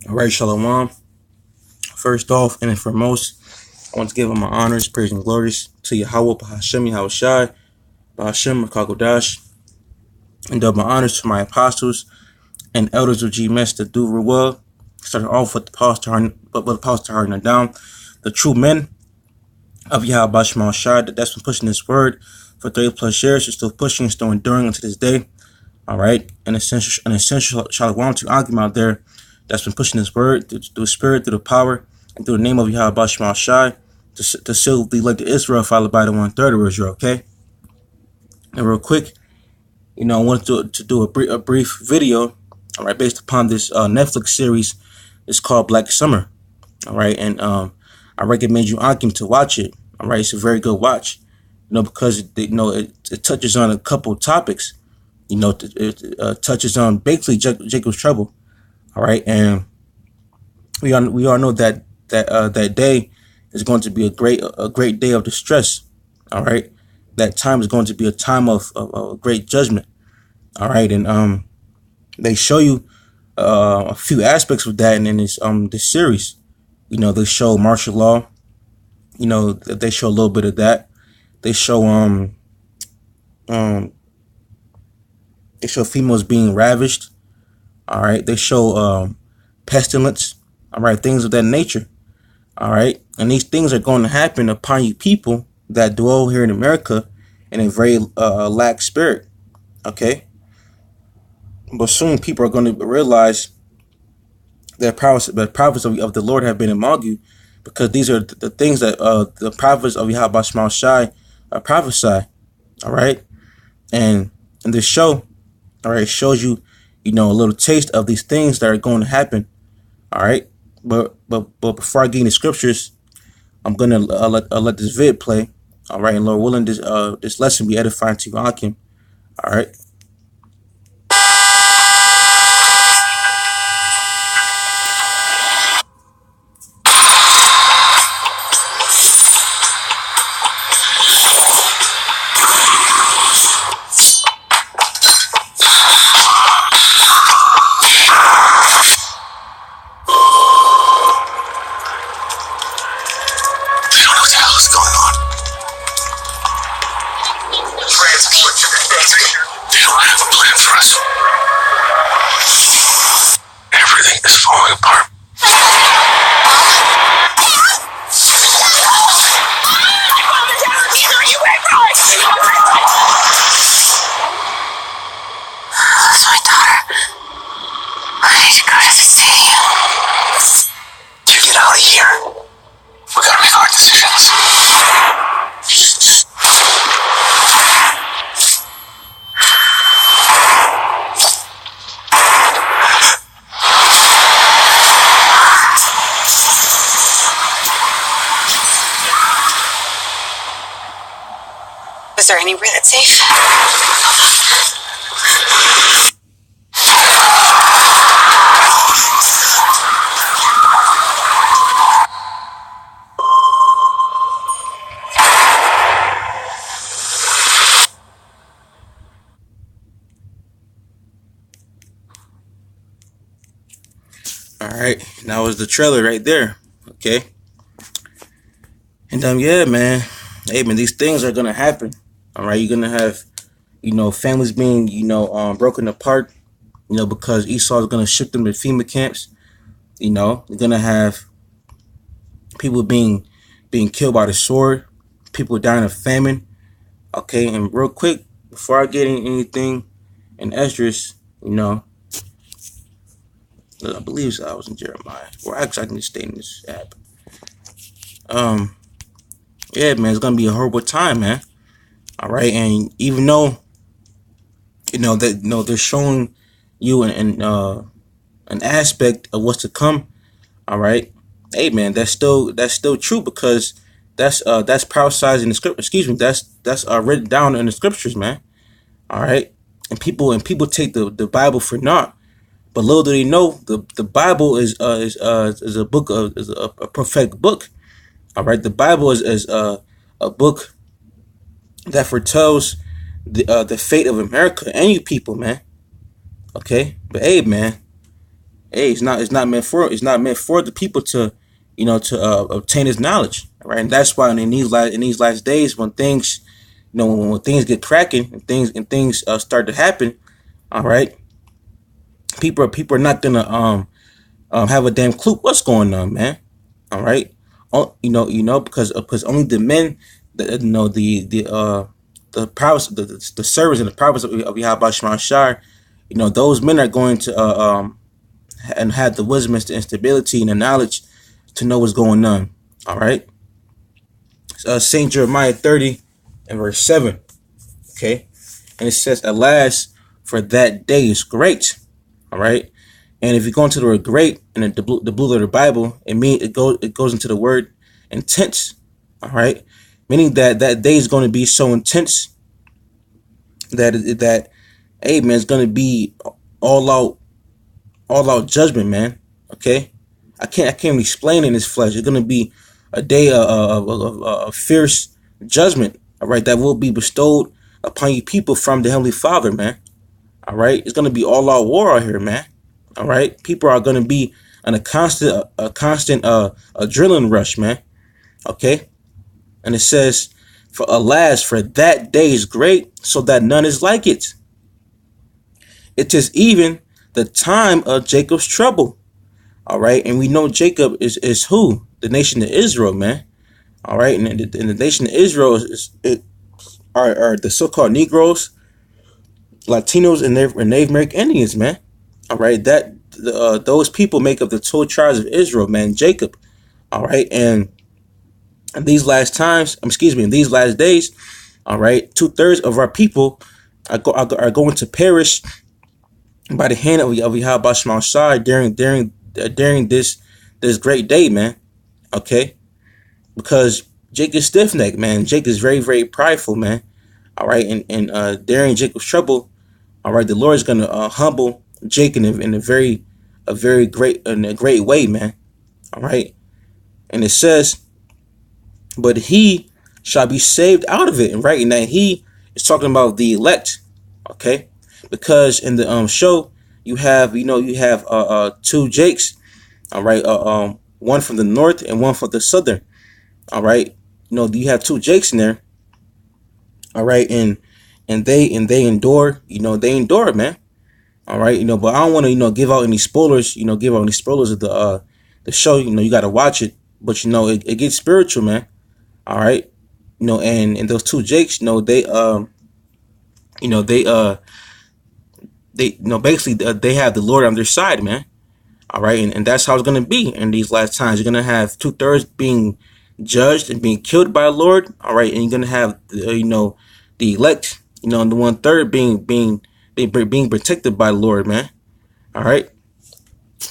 All right, Shalawam. First off and foremost, I want to give my honors, praise, and glories to Yahawah, Ahchyam, Yahawashi, Hashem, Qadash, and my honors to my apostles and elders of GMS that do real well. Starting off with the Tahar and down, the true men of Yahawashi that's been pushing this word for 30 plus years, is still pushing, still enduring unto this day. All right, an essential Shalawam to Ahchyam out there that's been pushing this word through the spirit, through the power, and through the name of Yahawashi to seal the elect of Israel, followed by the 1/3 of Israel. Okay, and real quick, I wanted to do a brief video, all right, based upon this Netflix series. It's called Black Summer, all right, and I recommend you Ahchyam to watch it. All right, it's a very good watch, because it touches on a couple topics. It touches on basically Jacob's trouble. All right, and we all know that day is going to be a great day of distress. All right, that time is going to be a time of great judgment. All right, and they show you a few aspects of that in this series. They show martial law. They show a little bit of that. They show females being ravished. All right, they show pestilence. All right, things of that nature. All right, and these things are going to happen upon you people that dwell here in America in a very lax spirit. Okay, but soon people are going to realize that the prophets of the Lord have been among you, because these are the things that the prophets of Yahawashi prophesy. All right, and this show, all right, shows you, a little taste of these things that are going to happen. All right, but before I get into scriptures, I'm gonna let this vid play. All right, and Lord willing, this lesson be edifying to you, Ahchyam. All right. They don't have a plan for us. Everything is falling apart. That's my daughter. I need to go to the stadium. You get out of here. We gotta make our decisions. Is there anywhere that's safe? All right, that was the trailer right there. Okay, and yeah, man. Hey, man, these things are gonna happen. All right, you're gonna have, families being, broken apart, because Esau is gonna ship them to FEMA camps. You're gonna have people being killed by the sword, people dying of famine. Okay, and real quick, before I get into anything in Esdras, I believe I was in Jeremiah, or actually I can just stay in this app. Yeah, man, it's gonna be a horrible time, man. All right, and even though they're showing you an aspect of what's to come. All right, hey, man, that's still true, because that's prophesied in the script. Excuse me, that's written down in the scriptures, man. All right, and people take the Bible for naught. But little do they know, the Bible is a book is a prophetic book. All right, the Bible is a book that foretells the fate of America and you people, man. Okay, but hey, man, hey, it's not meant for the people to, obtain his knowledge, right? And that's why in these last days, when things, when things get cracking and things start to happen, all right, people are not gonna have a damn clue what's going on, man. All right, because only the men, the prophets, the servants and the prophets of Yahawashi, those men are going to and have the wisdom and stability and the knowledge to know what's going on. All right, Saint Jeremiah 30 and verse 7. Okay, and it says, "Alas, for that day is great." All right. And if you go into the word "great" in the blue letter Bible, it goes into the word intense. All right, meaning that day is going to be so intense that hey man, it's going to be all out judgment, man. Okay, I can't explain in this flesh. It's going to be a day of fierce judgment. All right, that will be bestowed upon you people from the Heavenly Father, man. All right, it's going to be all out war out here, man. All right, people are going to be on a constant adrenaline rush, man. Okay, and it says, "For alas, for that day is great, so that none is like it. It is even the time of Jacob's trouble." All right, and we know Jacob is who? The nation of Israel, man. All right, and the nation of Israel are the so-called Negroes, Latinos, and Native American Indians, man. All right, those people make up the 12 tribes of Israel, man. Jacob. All right, and in these last days, all right, 2/3 of our people are going to perish by the hand of Yahawashi during this great day, man. Okay, because Jake is stiff necked, man. Jake is very, very prideful, man. All right, and during Jacob's trouble, all right, the Lord is gonna humble Jake in a very great way, man. All right, and it says, "But he shall be saved out of it." And right, and that he is talking about the elect, okay? Because in the show you have two Jakes, all right, one from the north and one from the southern, all right. You have two Jakes in there, all right, and they endure, they endure, man. All right, but I don't want to, give out any spoilers, of the show. You got to watch it, but it gets spiritual, man. All right, and those two Jakes, basically they have the Lord on their side, man. All right, and that's how it's gonna be in these last times. You're gonna have 2/3 being judged and being killed by the Lord. All right, and you're gonna have the elect, and the 1/3 being protected by the Lord, man. All right,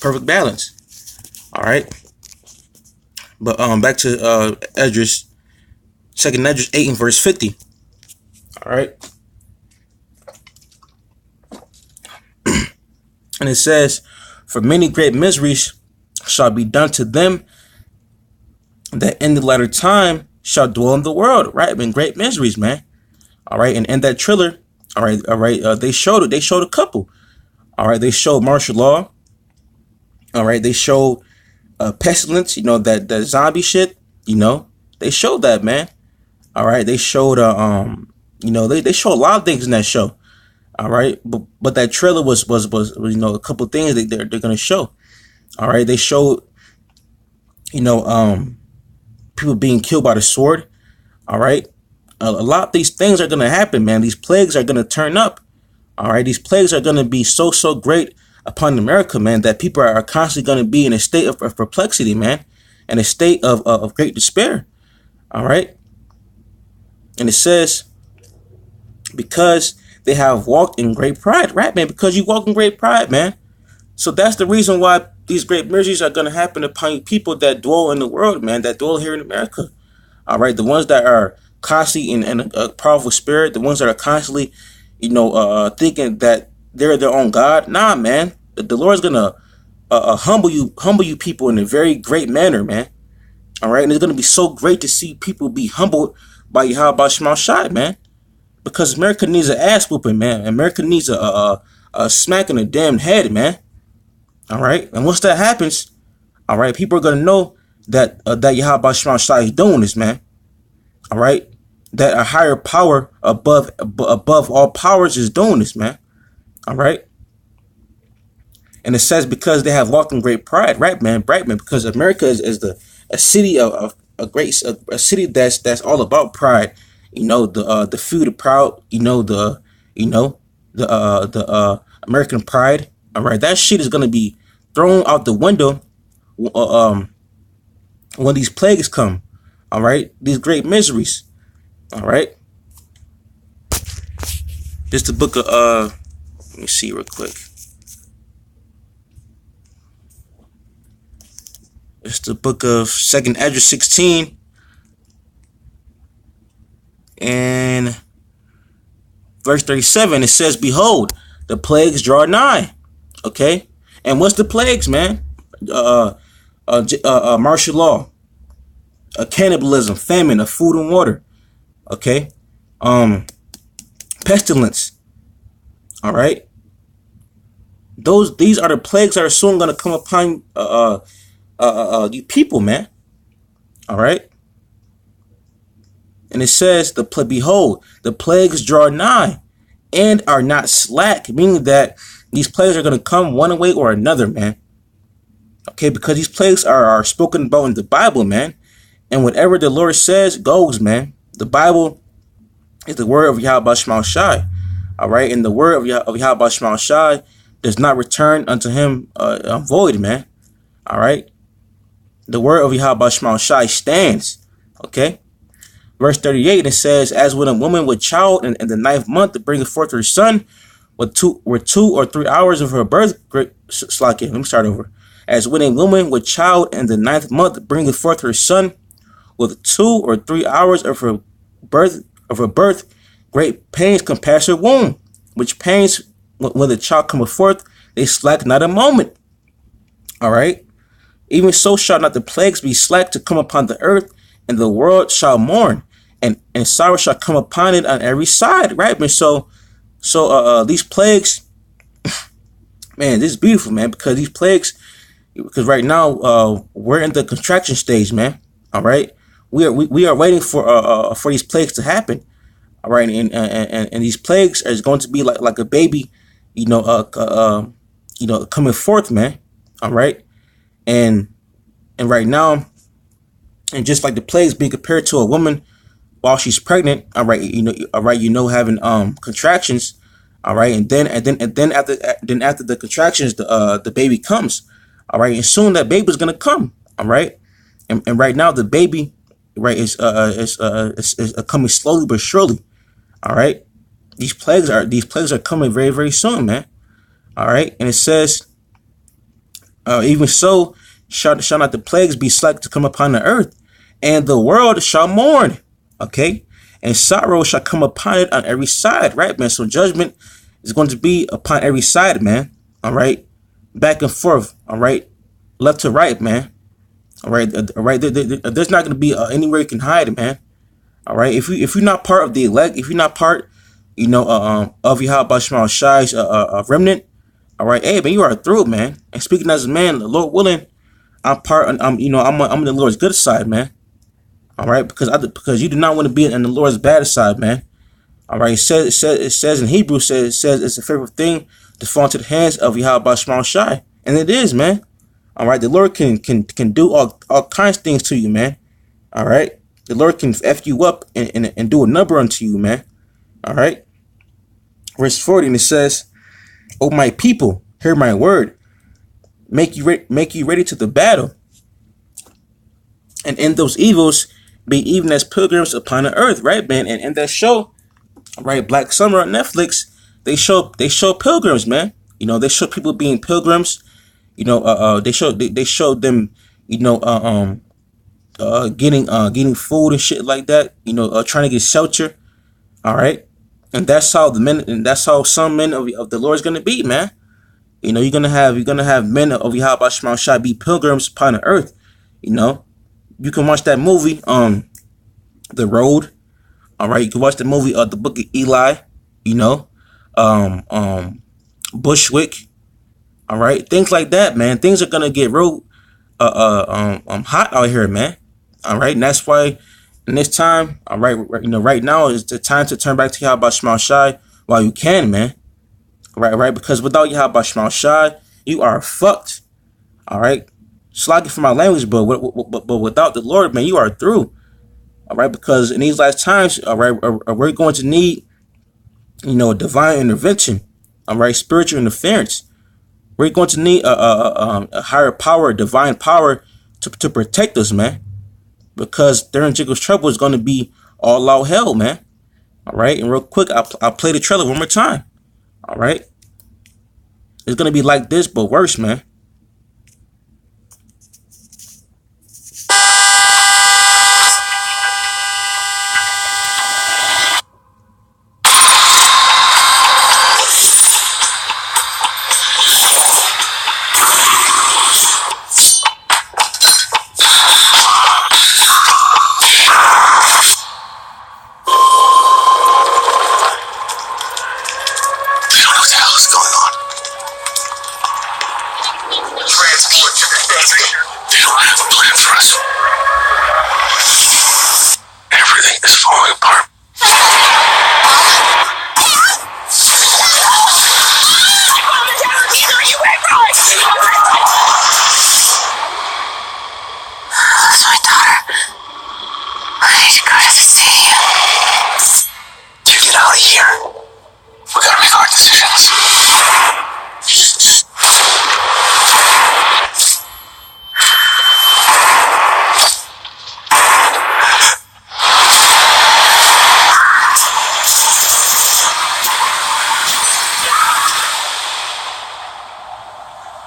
perfect balance. All right, but back to Esdras, 2nd Esdras 8 and verse 50. All right, and it says, "For many great miseries shall be done to them that in the latter time shall dwell in the world." Right, man, great miseries, man. All right, and in that trailer, all right, they showed a couple. All right, they showed martial law. All right, they showed pestilence. That zombie shit. They showed that, man. All right, they showed they showed a lot of things in that show. All right, but that trailer was a couple things they're gonna show. All right, they showed people being killed by the sword. All right, a lot of these things are gonna happen, man. These plagues are gonna turn up. All right, these plagues are gonna be so great upon America, man, that people are constantly gonna be in a state of perplexity, man, and a state of great despair. All right, and it says, "Because they have walked in great pride," right, man? Because you walk in great pride, man. So that's the reason why these great miseries are going to happen upon people that dwell in the world, man, that dwell here in America. All right, the ones that are constantly in a powerful spirit, the ones that are constantly, thinking that they're their own God. Nah, man, the Lord's gonna humble you people in a very great manner, man. All right, and it's gonna be so great to see people be humbled by Yahawashi, man. Because America needs an ass whooping, man. America needs a smack in the damn head, man. All right. And once that happens, all right, people are gonna know that that Yahawashi is doing this, man. All right. That a higher power above all powers is doing this, man. All right. And it says because they have walked in great pride, right, man, right, man. Because America is a city of a city that's all about pride. You know, the few, the proud. You know, the American pride. All right, that shit is gonna be thrown out the window. When these plagues come. All right, these great miseries. All right. This the book of let me see real quick. It's the book of 2nd Ezra 16 and verse 37. It says, "Behold, the plagues draw nigh." Okay, and what's the plagues, man? Martial law, cannibalism, famine of food and water. Okay, pestilence. All right, these are the plagues that are soon gonna come upon you people, man. All right. And it says, behold, the plagues draw nigh and are not slack, meaning that these plagues are going to come one way or another, man. Okay, because these plagues are spoken about in the Bible, man. And whatever the Lord says goes, man. The Bible is the word of Yahawashi. All right. And the word of Yahawashi does not return unto him void, man. All right. The word of Yahawashi stands. Okay. Verse 38, it says, "As when a woman with child in the 9th month to bring forth her son with 2 or 3 hours of her birth." Let me start over. "As when a woman with child in the 9th month bringeth forth her son with 2 or 3 hours of her birth, great pains compass her womb, which pains when the child cometh forth, they slack not a moment." All right. "Even so shall not the plagues be slack to come upon the earth, and the world shall mourn, and sorrow shall come upon it on every side." Right, man. So these plagues, man, this is beautiful, man, because these plagues, because right now we're in the contraction stage, man. All right, we are waiting for these plagues to happen. All right, and these plagues is going to be like a baby, coming forth, man. All right, and right now, and just like the plagues being compared to a woman while she's pregnant, all right, having contractions, all right, and then after the contractions, the baby comes, all right, and soon that baby's gonna come, all right, and right now the baby, right, is coming slowly but surely, all right. These plagues are coming very, very soon, man. All right, and it says, "Even so shall not the plagues be slack to come upon the earth, and the world shall mourn." Okay, and sorrow shall come upon it on every side, right, man? So judgment is going to be upon every side, man. All right, back and forth, all right, left to right, man. All right, there's not going to be anywhere you can hide, man. All right, if you're not part of the elect, if you're not part, of Yahawashi remnant, all right, hey, man, you are through, man. And speaking as a man, the Lord willing, I'm on the Lord's good side, man. All right, because you do not want to be in the Lord's bad side, man. All right, it says in Hebrew, it says it's a favorite thing to fall into the hands of Yahawashi, and it is, man. All right, the Lord can do all kinds of things to you, man. All right, the Lord can f you up and do a number unto you, man. All right, verse 40, and it says, "O my people, hear my word. Make you ready to the battle, and in those evils be even as pilgrims upon the earth." Right, man. And in that show, right, Black Summer on Netflix, they show pilgrims, man. They show people being pilgrims. They showed them, getting food and shit like that. Trying to get shelter. All right, and that's how some men of the Lord is gonna be, man. You're gonna have men of Yahawashi be pilgrims upon the earth. You can watch that movie, The Road. All right, you can watch the movie, The Book of Eli. Bushwick. All right, things like that, man. Things are gonna get real hot out here, man. All right, and that's why in this time, all right, right now is the time to turn back to Yahawashi while you can, man. Right, because without Yahawashi, you are fucked. All right, slide it for my language, but without the Lord, man, you are through. All right, because in these last times, all right, we're going to need, divine intervention. All right, spiritual interference. We're going to need a higher power, divine power to protect us, man. Because during Jacob's trouble is going to be all out hell, man. All right, and real quick, I'll play the trailer one more time. All right, it's going to be like this, but worse, man.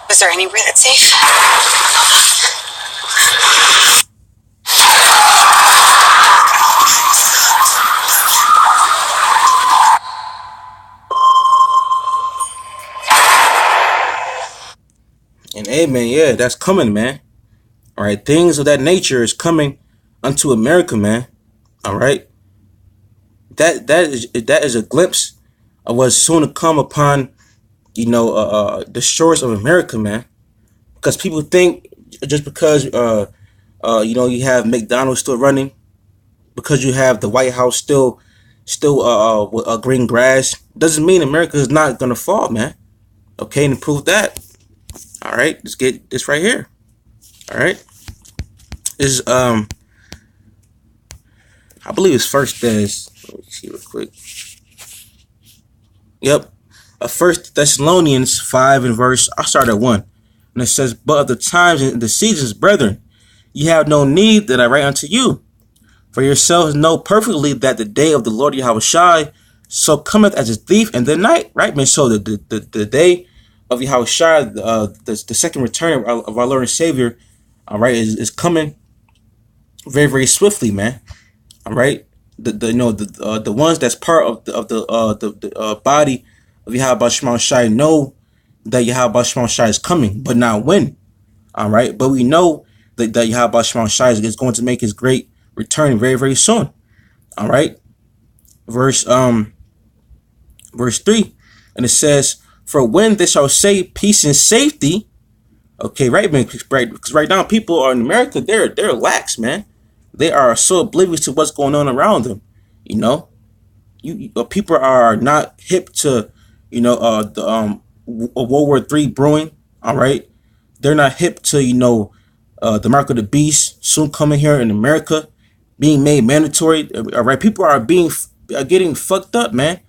Is there anywhere that's safe? And amen, yeah, that's coming, man. All right, things of that nature is coming unto America, man. All right, that is a glimpse of what's soon to come upon, the shores of America, man. Because people think just because you have McDonald's still running, because you have the White House still with green grass, doesn't mean America is not gonna fall, man. Okay, and to prove that, all right, let's get this right here. All right, is I believe it's First Des. Let me see real quick. Yep, First Thessalonians 5 and verse. I'll start at 1. And it says, "But of the times and the seasons, brethren, ye have no need that I write unto you. For yourselves know perfectly that the day of the Lord Yahawashi so cometh as a thief in the night." Right, man? So the day of Yahawashi, the second return of our Lord and Savior, all right, is coming very, very swiftly, man. All right, the ones that's part of the body of Yahawashi know that Yahawashi is coming, but not when. All right, but we know that Yahawashi is going to make his great return very, very soon. All right, verse 3, and it says, "For when they shall say peace and safety," okay, right, man, right, because right now people are in America, they're lax, man. They are so oblivious to what's going on around them. People are not hip to the World War III brewing. All right, they're not hip to the mark of the beast soon coming here in America, being made mandatory. All right, people are getting fucked up, man.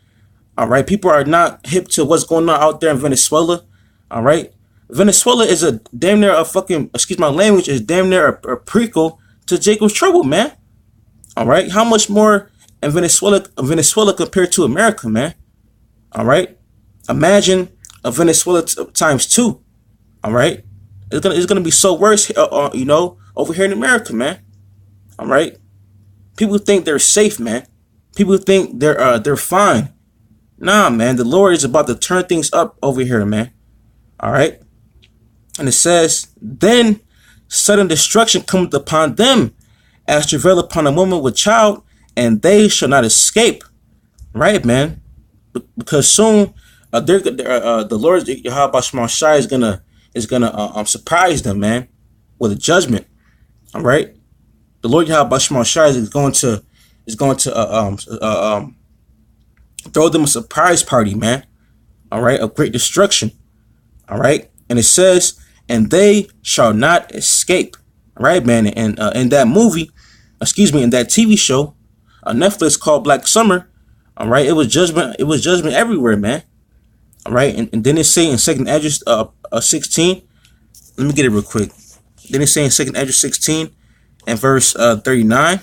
All right, people are not hip to what's going on out there in Venezuela. All right, Venezuela is a damn near a fucking, excuse my language, is damn near a prequel to Jacob's trouble, man. All right, how much more in Venezuela compared to America, man? All right, imagine a Venezuela times 2. All right, it's gonna be so worse, over here in America, man. All right, people think they're safe, man. People think they're fine. Nah, man, the Lord is about to turn things up over here, man. All right, and it says, "Then sudden destruction cometh upon them, as travail upon a woman with child, and they shall not escape." Right, man, because soon the Lord Yahawashi is gonna surprise them, man, with a judgment. All right, the Lord Yahawashi is going to throw them a surprise party, man. All right, of great destruction. All right, and it says, and they shall not escape. All right, man, and in that movie, in that TV show, Netflix called Black Summer. All right, it was judgment. It was judgment everywhere, man. All right, and then it say in Second Esdras 16. Let me get it real quick. Then it say in Second Esdras 16 and verse 39.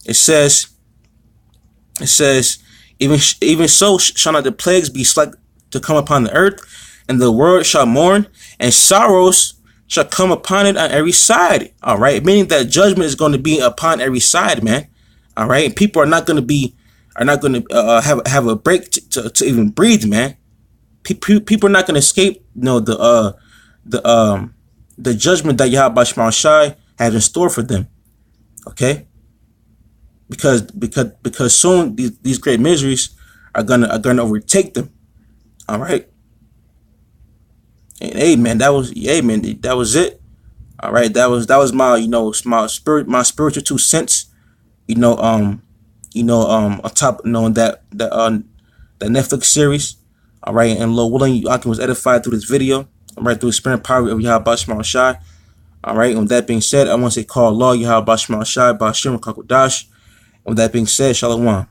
It says, even so shall not the plagues be slack to come upon the earth, and the world shall mourn, and sorrows shall come upon it on every side. All right, meaning that judgment is going to be upon every side, man. All right, people are not going to have a break to even breathe, man. People are not going to escape, the judgment that Yahawashi has in store for them. Okay, because soon these great miseries are gonna overtake them. All right, and that was it. All right, that was my spiritual 2 cents. On top, that Netflix series. All right, and Lord willing, Ahchyam was edified through this video. All right, through the spirit power of Yahawashi. All right, and with that being said, I want to say call Allah Yahawashi by Sham, Qadash. With that being said, Shalawam.